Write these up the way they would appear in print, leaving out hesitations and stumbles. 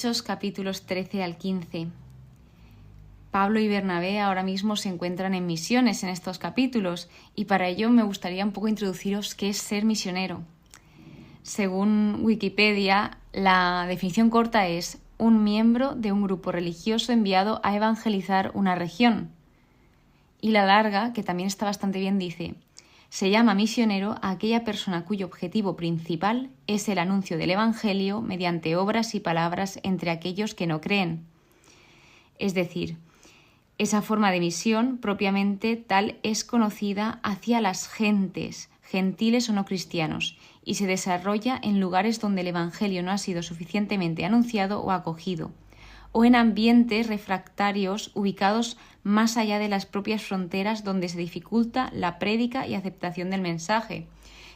Hechos capítulos 13 al 15. Pablo y Bernabé ahora mismo se encuentran en misiones en estos capítulos y para ello me gustaría un poco introduciros qué es ser misionero. Según Wikipedia, la definición corta es un miembro de un grupo religioso enviado a evangelizar una región. Y la larga, que también está bastante bien, dice: se llama misionero a aquella persona cuyo objetivo principal es el anuncio del Evangelio mediante obras y palabras entre aquellos que no creen. Es decir, esa forma de misión propiamente tal es conocida hacia las gentes, gentiles o no cristianos, y se desarrolla en lugares donde el Evangelio no ha sido suficientemente anunciado o acogido, o en ambientes refractarios ubicados más allá de las propias fronteras donde se dificulta la prédica y aceptación del mensaje.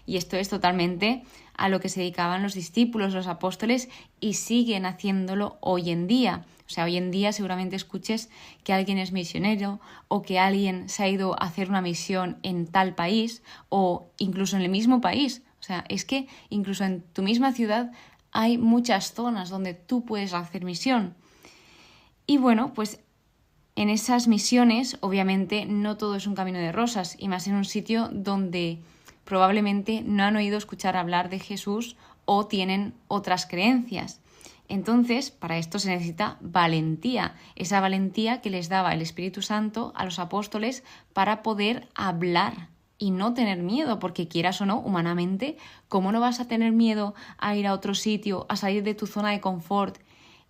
Y esto es totalmente a lo que se dedicaban los discípulos, los apóstoles, y siguen haciéndolo hoy en día. O sea, hoy en día seguramente escuches que alguien es misionero o que alguien se ha ido a hacer una misión en tal país o incluso en el mismo país. O sea, es que incluso en tu misma ciudad hay muchas zonas donde tú puedes hacer misión. Y bueno, pues en esas misiones obviamente no todo es un camino de rosas, y más en un sitio donde probablemente no han oído escuchar hablar de Jesús o tienen otras creencias. Entonces, para esto se necesita valentía, esa valentía que les daba el Espíritu Santo a los apóstoles para poder hablar y no tener miedo, porque quieras o no, humanamente, ¿cómo no vas a tener miedo a ir a otro sitio, a salir de tu zona de confort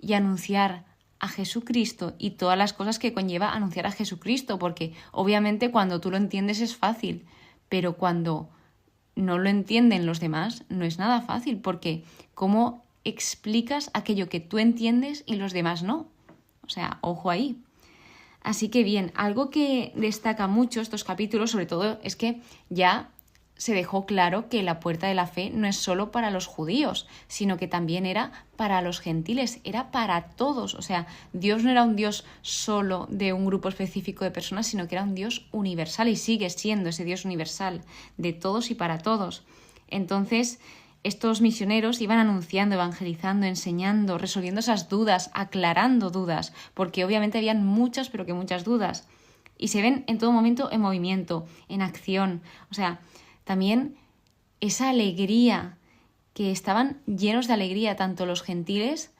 y anunciar a Jesucristo y todas las cosas que conlleva anunciar a Jesucristo? Porque obviamente cuando tú lo entiendes es fácil, pero cuando no lo entienden los demás no es nada fácil, porque ¿cómo explicas aquello que tú entiendes y los demás no? O sea, ojo ahí. Así que bien, algo que destaca mucho estos capítulos, sobre todo, es que ya se dejó claro que la puerta de la fe no es solo para los judíos, sino que también era para los gentiles, era para todos. O sea, Dios no era un Dios solo de un grupo específico de personas, sino que era un Dios universal y sigue siendo ese Dios universal, de todos y para todos. Entonces, estos misioneros iban anunciando, evangelizando, enseñando, resolviendo esas dudas, aclarando dudas, porque obviamente habían muchas, pero que muchas dudas. Y se ven en todo momento en movimiento, en acción. O sea, también esa alegría, que estaban llenos de alegría tanto los gentiles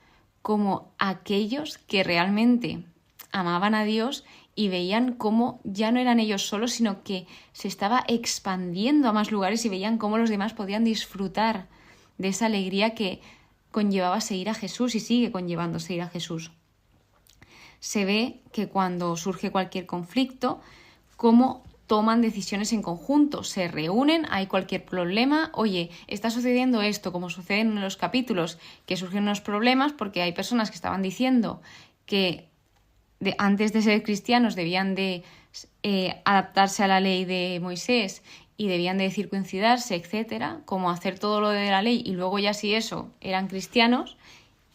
como aquellos que realmente amaban a Dios y veían cómo ya no eran ellos solos, sino que se estaba expandiendo a más lugares y veían cómo los demás podían disfrutar de esa alegría que conllevaba seguir a Jesús y sigue conllevando seguir a Jesús. Se ve que cuando surge cualquier conflicto, cómo toman decisiones en conjunto, se reúnen, hay cualquier problema, oye, está sucediendo esto, como sucede en los capítulos, que surgen unos problemas porque hay personas que estaban diciendo que antes de ser cristianos debían de adaptarse a la ley de Moisés y debían de circuncidarse, etcétera, como hacer todo lo de la ley y luego ya si eso eran cristianos,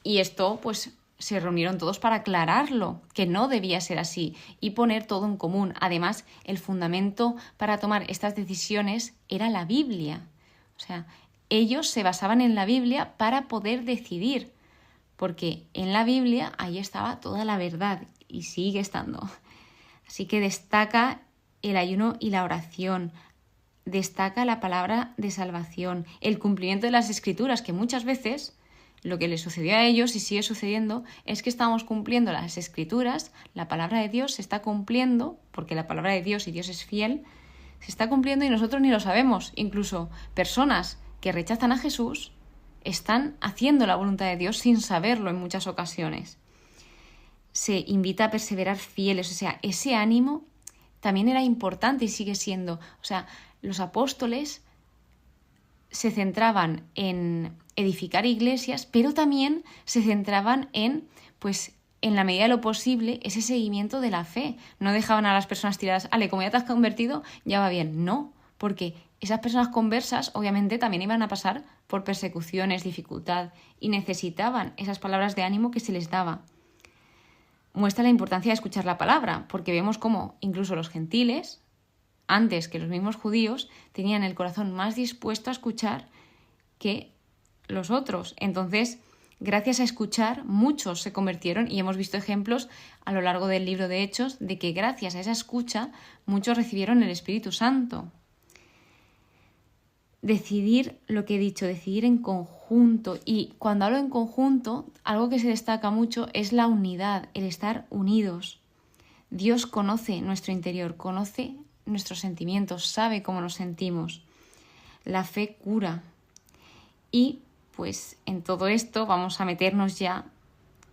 y esto pues se reunieron todos para aclararlo, que no debía ser así y poner todo en común. Además, el fundamento para tomar estas decisiones era la Biblia. O sea, ellos se basaban en la Biblia para poder decidir, porque en la Biblia ahí estaba toda la verdad y sigue estando. Así que destaca el ayuno y la oración, destaca la palabra de salvación, el cumplimiento de las Escrituras, que muchas veces lo que les sucedió a ellos y sigue sucediendo es que estamos cumpliendo las Escrituras, la palabra de Dios se está cumpliendo, porque la palabra de Dios y Dios es fiel, se está cumpliendo y nosotros ni lo sabemos. Incluso personas que rechazan a Jesús están haciendo la voluntad de Dios sin saberlo en muchas ocasiones. Se invita a perseverar fieles, o sea, ese ánimo también era importante y sigue siendo. O sea, los apóstoles se centraban en edificar iglesias, pero también se centraban en, pues, en la medida de lo posible, ese seguimiento de la fe. No dejaban a las personas tiradas, como ya te has convertido, ya va bien. No, porque esas personas conversas obviamente también iban a pasar por persecuciones, dificultad, y necesitaban esas palabras de ánimo que se les daba. Muestra la importancia de escuchar la palabra, porque vemos cómo incluso los gentiles, antes que los mismos judíos, tenían el corazón más dispuesto a escuchar que los otros. Entonces, gracias a escuchar, muchos se convirtieron y hemos visto ejemplos a lo largo del libro de Hechos de que gracias a esa escucha muchos recibieron el Espíritu Santo. Decidir lo que he dicho, decidir en conjunto. Y cuando hablo en conjunto, algo que se destaca mucho es la unidad, el estar unidos. Dios conoce nuestro interior, conoce nuestros sentimientos, sabe cómo nos sentimos. La fe cura. Y pues en todo esto vamos a meternos ya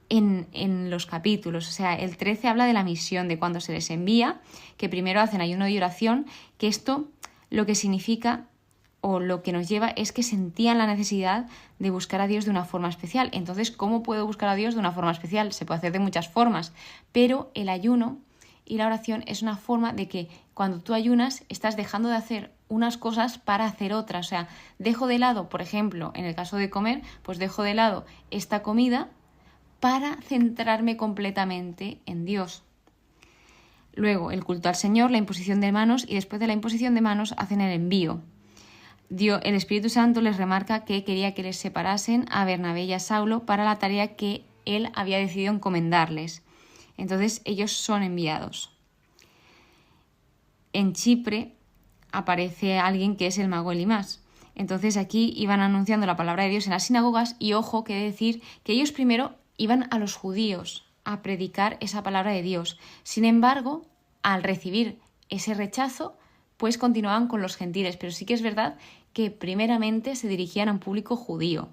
en los capítulos. O sea, el 13 habla de la misión, de cuando se les envía, que primero hacen ayuno y oración, que esto lo que significa o lo que nos lleva es que sentían la necesidad de buscar a Dios de una forma especial. Entonces, ¿cómo puedo buscar a Dios de una forma especial? Se puede hacer de muchas formas, pero el ayuno y la oración es una forma de que cuando tú ayunas estás dejando de hacer unas cosas para hacer otras. O sea, dejo de lado, por ejemplo, en el caso de comer, pues dejo de lado esta comida para centrarme completamente en Dios. Luego, el culto al Señor, la imposición de manos, y después de la imposición de manos hacen el envío. El Espíritu Santo les remarca que quería que les separasen a Bernabé y a Saulo para la tarea que él había decidido encomendarles. Entonces ellos son enviados. En Chipre aparece alguien que es el mago Elimás. Entonces aquí iban anunciando la palabra de Dios en las sinagogas y ojo, quiere decir que ellos primero iban a los judíos a predicar esa palabra de Dios. Sin embargo, al recibir ese rechazo, pues continuaban con los gentiles, pero sí que es verdad que primeramente se dirigían a un público judío,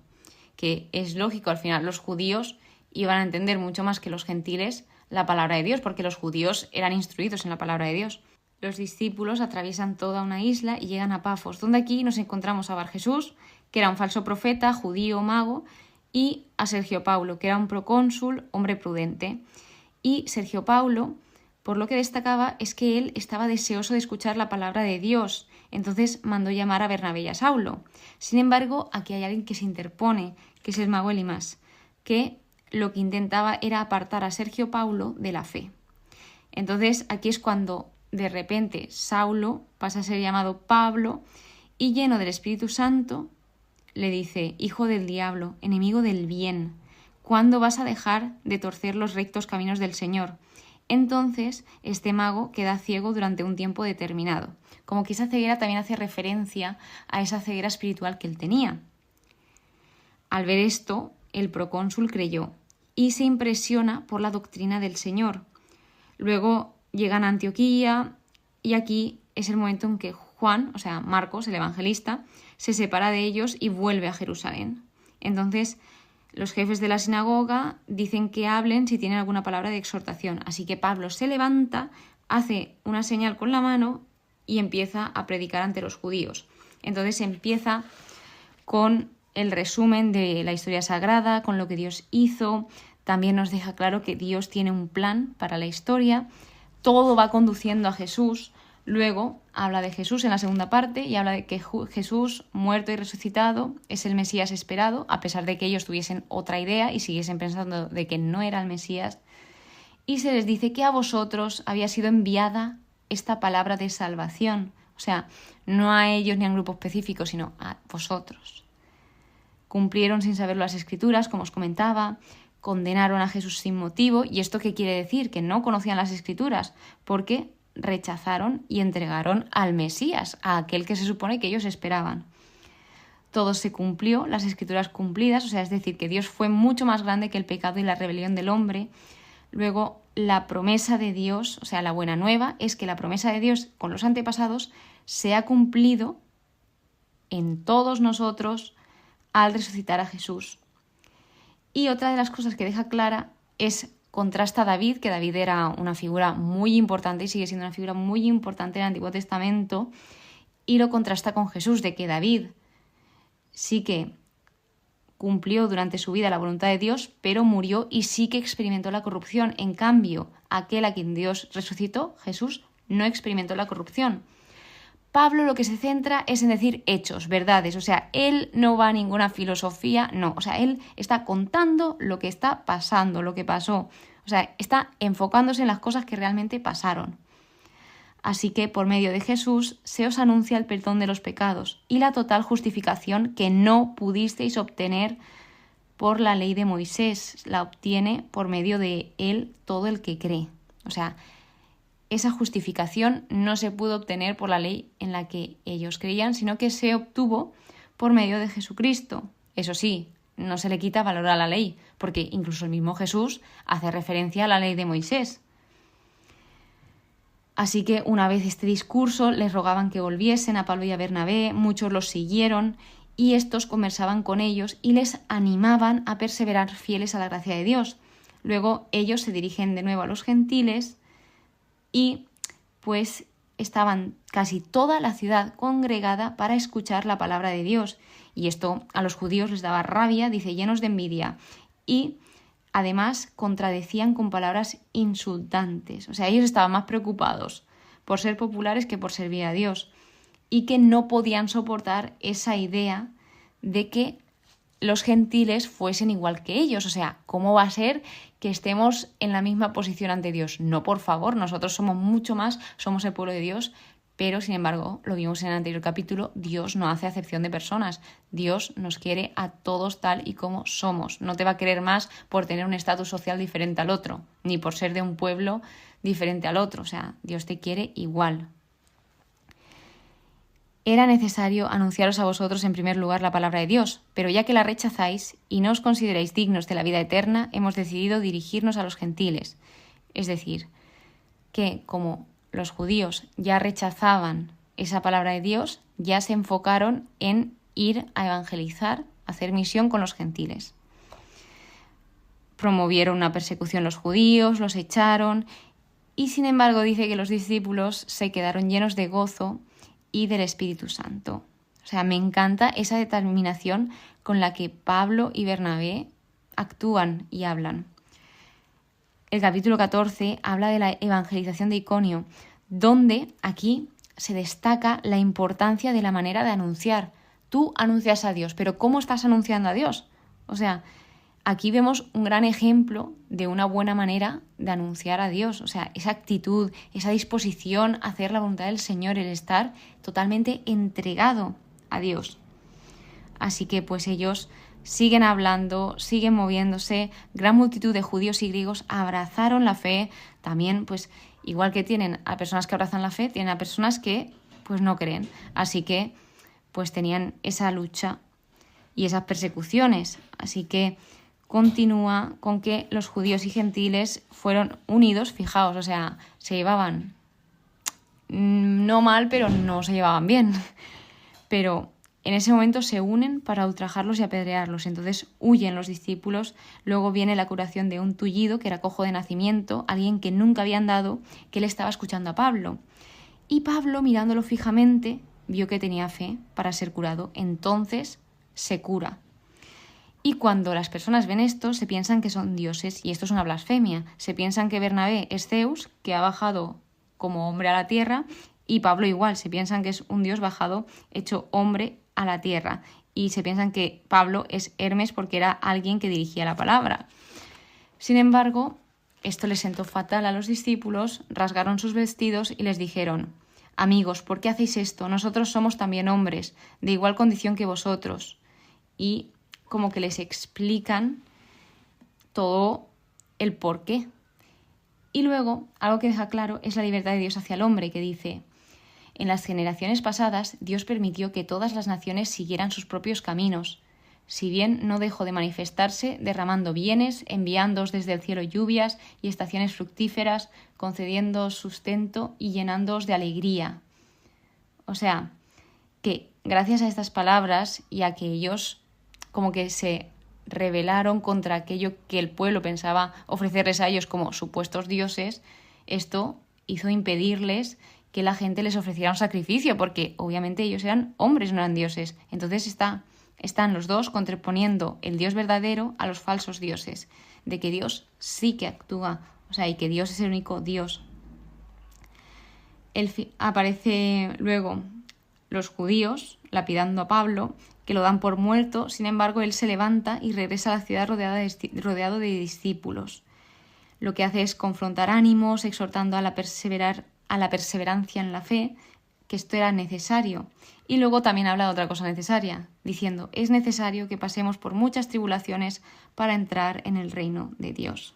que es lógico, al final los judíos iban a entender mucho más que los gentiles la palabra de Dios, porque los judíos eran instruidos en la palabra de Dios. Los discípulos atraviesan toda una isla y llegan a Pafos, donde aquí nos encontramos a Barjesús, que era un falso profeta, judío, mago, y a Sergio Paulo, que era un procónsul, hombre prudente. Y Sergio Paulo, por lo que destacaba, es que él estaba deseoso de escuchar la palabra de Dios, entonces mandó llamar a Bernabé y a Saulo. Sin embargo, aquí hay alguien que se interpone, que es el mago Elimas, que lo que intentaba era apartar a Sergio Paulo de la fe. Entonces, aquí es cuando de repente Saulo pasa a ser llamado Pablo y lleno del Espíritu Santo le dice: hijo del diablo, enemigo del bien, ¿cuándo vas a dejar de torcer los rectos caminos del Señor? Entonces, este mago queda ciego durante un tiempo determinado. Como que esa ceguera también hace referencia a esa ceguera espiritual que él tenía. Al ver esto, el procónsul creyó y se impresiona por la doctrina del Señor. Luego llegan a Antioquía y aquí es el momento en que Juan, o sea, Marcos, el evangelista, se separa de ellos y vuelve a Jerusalén. Entonces, los jefes de la sinagoga dicen que hablen si tienen alguna palabra de exhortación. Así que Pablo se levanta, hace una señal con la mano y empieza a predicar ante los judíos. Entonces empieza con el resumen de la historia sagrada, con lo que Dios hizo. También nos deja claro que Dios tiene un plan para la historia. Todo va conduciendo a Jesús. Luego habla de Jesús en la segunda parte y habla de que Jesús, muerto y resucitado, es el Mesías esperado, a pesar de que ellos tuviesen otra idea y siguiesen pensando de que no era el Mesías. Y se les dice que a vosotros había sido enviada esta palabra de salvación. O sea, no a ellos ni a un grupo específico, sino a vosotros. Cumplieron sin saberlo las Escrituras, como os comentaba, condenaron a Jesús sin motivo. ¿Y esto qué quiere decir? Que no conocían las Escrituras, porque rechazaron y entregaron al Mesías, a aquel que se supone que ellos esperaban. Todo se cumplió, las Escrituras cumplidas, o sea, es decir, que Dios fue mucho más grande que el pecado y la rebelión del hombre. Luego, la promesa de Dios, o sea, la buena nueva, es que la promesa de Dios con los antepasados se ha cumplido en todos nosotros al resucitar a Jesús. Y otra de las cosas que deja clara es contrasta a David, que David era una figura muy importante y sigue siendo una figura muy importante en el Antiguo Testamento, y lo contrasta con Jesús, de que David sí que cumplió durante su vida la voluntad de Dios, pero murió y sí que experimentó la corrupción. En cambio, aquel a quien Dios resucitó, Jesús, no experimentó la corrupción. Pablo lo que se centra es en decir hechos, verdades, o sea, él no va a ninguna filosofía, no, o sea, él está contando lo que está pasando, lo que pasó, o sea, está enfocándose en las cosas que realmente pasaron. Así que por medio de Jesús se os anuncia el perdón de los pecados y la total justificación que no pudisteis obtener por la ley de Moisés, la obtiene por medio de él todo el que cree. O sea, esa justificación no se pudo obtener por la ley en la que ellos creían, sino que se obtuvo por medio de Jesucristo. Eso sí, no se le quita valor a la ley, porque incluso el mismo Jesús hace referencia a la ley de Moisés. Así que una vez este discurso les rogaban que volviesen a Pablo y a Bernabé, muchos los siguieron y estos conversaban con ellos y les animaban a perseverar fieles a la gracia de Dios. Luego ellos se dirigen de nuevo a los gentiles y pues estaban casi toda la ciudad congregada para escuchar la palabra de Dios. Y esto a los judíos les daba rabia, dice, llenos de envidia. Y además contradecían con palabras insultantes. O sea, ellos estaban más preocupados por ser populares que por servir a Dios. Y que no podían soportar esa idea de que los gentiles fuesen igual que ellos. O sea, ¿cómo va a ser que estemos en la misma posición ante Dios? No, por favor, nosotros somos mucho más, somos el pueblo de Dios, pero sin embargo, lo vimos en el anterior capítulo, Dios no hace acepción de personas. Dios nos quiere a todos tal y como somos. No te va a querer más por tener un estatus social diferente al otro, ni por ser de un pueblo diferente al otro. O sea, Dios te quiere igual. Era necesario anunciaros a vosotros en primer lugar la palabra de Dios, pero ya que la rechazáis y no os consideráis dignos de la vida eterna, hemos decidido dirigirnos a los gentiles. Es decir, que como los judíos ya rechazaban esa palabra de Dios, ya se enfocaron en ir a evangelizar, a hacer misión con los gentiles. Promovieron una persecución los judíos, los echaron, y sin embargo dice que los discípulos se quedaron llenos de gozo y del Espíritu Santo. O sea, me encanta esa determinación con la que Pablo y Bernabé actúan y hablan. El capítulo 14 habla de la evangelización de Iconio, donde aquí se destaca la importancia de la manera de anunciar. Tú anuncias a Dios, pero ¿cómo estás anunciando a Dios? O sea, aquí vemos un gran ejemplo de una buena manera de anunciar a Dios. O sea, esa actitud, esa disposición a hacer la voluntad del Señor, el estar totalmente entregado a Dios. Así que pues ellos siguen hablando, siguen moviéndose. Gran multitud de judíos y griegos abrazaron la fe. También, pues, igual que tienen a personas que abrazan la fe, tienen a personas que pues no creen. Así que pues tenían esa lucha y esas persecuciones. Así que continúa con que los judíos y gentiles fueron unidos, fijaos, o sea, se llevaban no mal, pero no se llevaban bien. Pero en ese momento se unen para ultrajarlos y apedrearlos. Entonces huyen los discípulos. Luego viene la curación de un tullido, que era cojo de nacimiento, alguien que nunca habían dado, que le estaba escuchando a Pablo. Y Pablo, mirándolo fijamente, vio que tenía fe para ser curado. Entonces se cura. Y cuando las personas ven esto, se piensan que son dioses, y esto es una blasfemia. Se piensan que Bernabé es Zeus, que ha bajado como hombre a la tierra, y Pablo igual, se piensan que es un dios bajado, hecho hombre a la tierra. Y se piensan que Pablo es Hermes porque era alguien que dirigía la palabra. Sin embargo, esto les sentó fatal a los discípulos, rasgaron sus vestidos y les dijeron: amigos, ¿por qué hacéis esto? Nosotros somos también hombres, de igual condición que vosotros. Y como que les explican todo el porqué. Y luego, algo que deja claro es la libertad de Dios hacia el hombre, que dice: en las generaciones pasadas, Dios permitió que todas las naciones siguieran sus propios caminos. Si bien no dejó de manifestarse derramando bienes, enviándoos desde el cielo lluvias y estaciones fructíferas, concediéndoos sustento y llenándoos de alegría. O sea, que gracias a estas palabras y a que ellos como que se rebelaron contra aquello que el pueblo pensaba ofrecerles a ellos como supuestos dioses, esto hizo impedirles que la gente les ofreciera un sacrificio, porque obviamente ellos eran hombres, no eran dioses. Entonces están los dos contraponiendo el Dios verdadero a los falsos dioses, de que Dios sí que actúa, o sea, y que Dios es el único Dios. Aparece luego los judíos lapidando a Pablo, que lo dan por muerto. Sin embargo, él se levanta y regresa a la ciudad rodeado de discípulos. Lo que hace es confrontar ánimos, exhortando a la perseverancia en la fe, que esto era necesario. Y luego también habla de otra cosa necesaria, diciendo, es necesario que pasemos por muchas tribulaciones para entrar en el reino de Dios.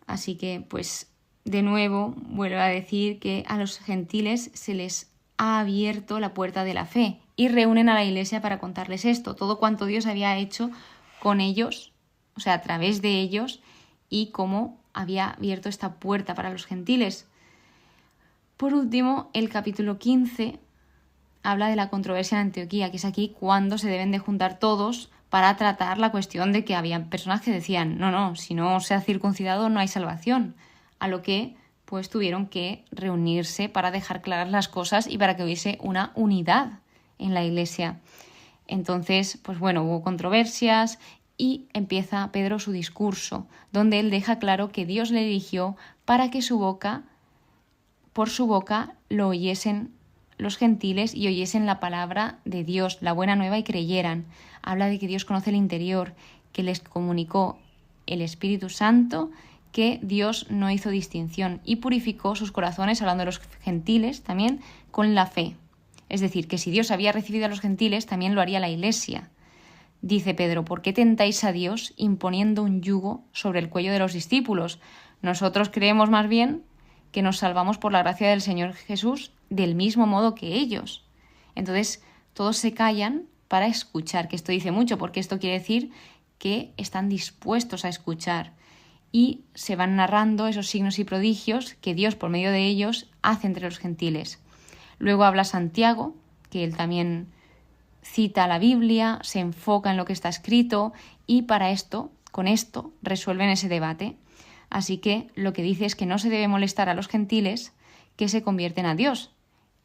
Así que, pues, de nuevo, vuelvo a decir que a los gentiles se les ha abierto la puerta de la fe y reúnen a la Iglesia para contarles esto, todo cuanto Dios había hecho con ellos, o sea, a través de ellos, y cómo había abierto esta puerta para los gentiles. Por último, el capítulo 15 habla de la controversia en Antioquía, que es aquí cuando se deben de juntar todos para tratar la cuestión de que había personas que decían, no, si no se ha circuncidado no hay salvación, a lo que pues tuvieron que reunirse para dejar claras las cosas y para que hubiese una unidad en la Iglesia. Entonces, pues bueno, hubo controversias y empieza Pedro su discurso, donde él deja claro que Dios le eligió para que por su boca lo oyesen los gentiles y oyesen la palabra de Dios, la buena nueva, y creyeran. Habla de que Dios conoce el interior, que les comunicó el Espíritu Santo, que Dios no hizo distinción y purificó sus corazones, hablando de los gentiles también, con la fe. Es decir, que si Dios había recibido a los gentiles, también lo haría la Iglesia. Dice Pedro, ¿por qué tentáis a Dios imponiendo un yugo sobre el cuello de los discípulos? Nosotros creemos más bien que nos salvamos por la gracia del Señor Jesús del mismo modo que ellos. Entonces, todos se callan para escuchar, que esto dice mucho, porque esto quiere decir que están dispuestos a escuchar. Y se van narrando esos signos y prodigios que Dios, por medio de ellos, hace entre los gentiles. Luego habla Santiago, que él también cita la Biblia, se enfoca en lo que está escrito y con esto, resuelven ese debate. Así que lo que dice es que no se debe molestar a los gentiles que se convierten a Dios.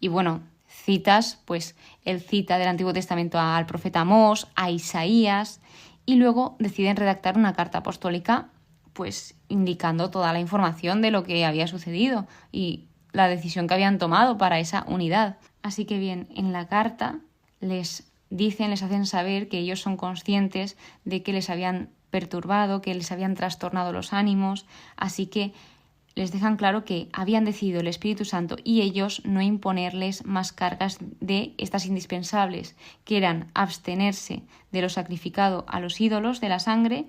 Y bueno, citas, pues él cita del Antiguo Testamento al profeta Amós, a Isaías, y luego deciden redactar una carta apostólica, pues indicando toda la información de lo que había sucedido y la decisión que habían tomado para esa unidad. Así que bien, en la carta les hacen saber que ellos son conscientes de que les habían perturbado, que les habían trastornado los ánimos, así que les dejan claro que habían decidido el Espíritu Santo y ellos no imponerles más cargas de estas indispensables, que eran abstenerse de lo sacrificado a los ídolos, de la sangre,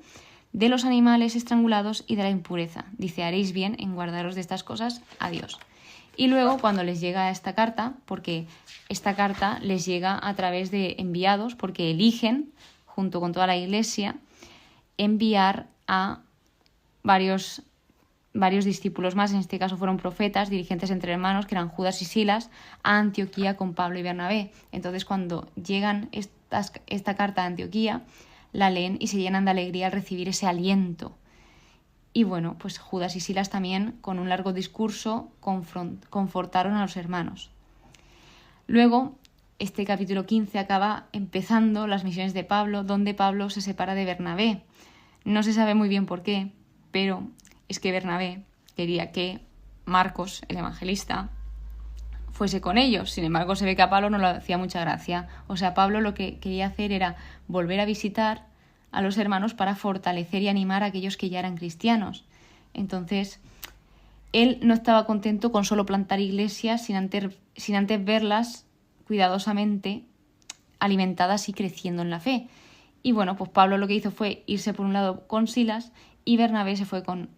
de los animales estrangulados y de la impureza. Dice, haréis bien en guardaros de estas cosas a Dios. Y luego, cuando les llega esta carta, porque esta carta les llega a través de enviados, porque eligen, junto con toda la Iglesia, enviar a varios discípulos más, en este caso fueron profetas, dirigentes entre hermanos, que eran Judas y Silas, a Antioquía con Pablo y Bernabé. Entonces, cuando llegan esta carta a Antioquía, la leen y se llenan de alegría al recibir ese aliento. Y bueno, pues Judas y Silas también, con un largo discurso, confortaron a los hermanos. Luego, este capítulo 15 acaba empezando las misiones de Pablo, donde Pablo se separa de Bernabé. No se sabe muy bien por qué, pero es que Bernabé quería que Marcos, el evangelista, fuese con ellos. Sin embargo, se ve que a Pablo no le hacía mucha gracia. O sea, Pablo lo que quería hacer era volver a visitar a los hermanos para fortalecer y animar a aquellos que ya eran cristianos. Entonces, él no estaba contento con solo plantar iglesias sin antes verlas cuidadosamente alimentadas y creciendo en la fe. Y bueno, pues Pablo lo que hizo fue irse por un lado con Silas y Bernabé se fue con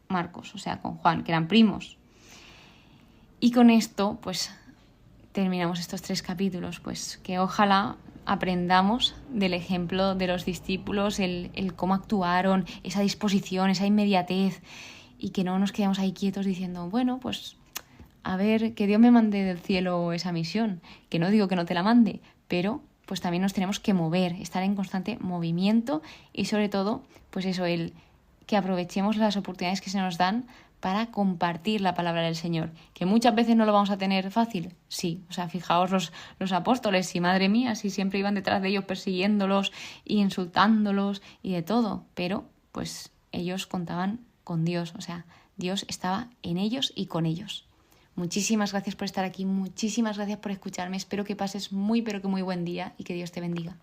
Marcos, o sea, con Juan, que eran primos. Y con esto, pues, terminamos estos 3 capítulos, pues que ojalá aprendamos del ejemplo de los discípulos, el cómo actuaron, esa disposición, esa inmediatez, y que no nos quedemos ahí quietos diciendo, bueno, pues a ver, que Dios me mande del cielo esa misión, que no digo que no te la mande, pero pues también nos tenemos que mover, estar en constante movimiento y sobre todo, pues eso, que aprovechemos las oportunidades que se nos dan para compartir la palabra del Señor, que muchas veces no lo vamos a tener fácil, sí, o sea, fijaos los apóstoles, y madre mía, si siempre iban detrás de ellos persiguiéndolos y insultándolos y de todo, pero pues ellos contaban con Dios, o sea, Dios estaba en ellos y con ellos. Muchísimas gracias por estar aquí, muchísimas gracias por escucharme, espero que pases muy pero que muy buen día y que Dios te bendiga.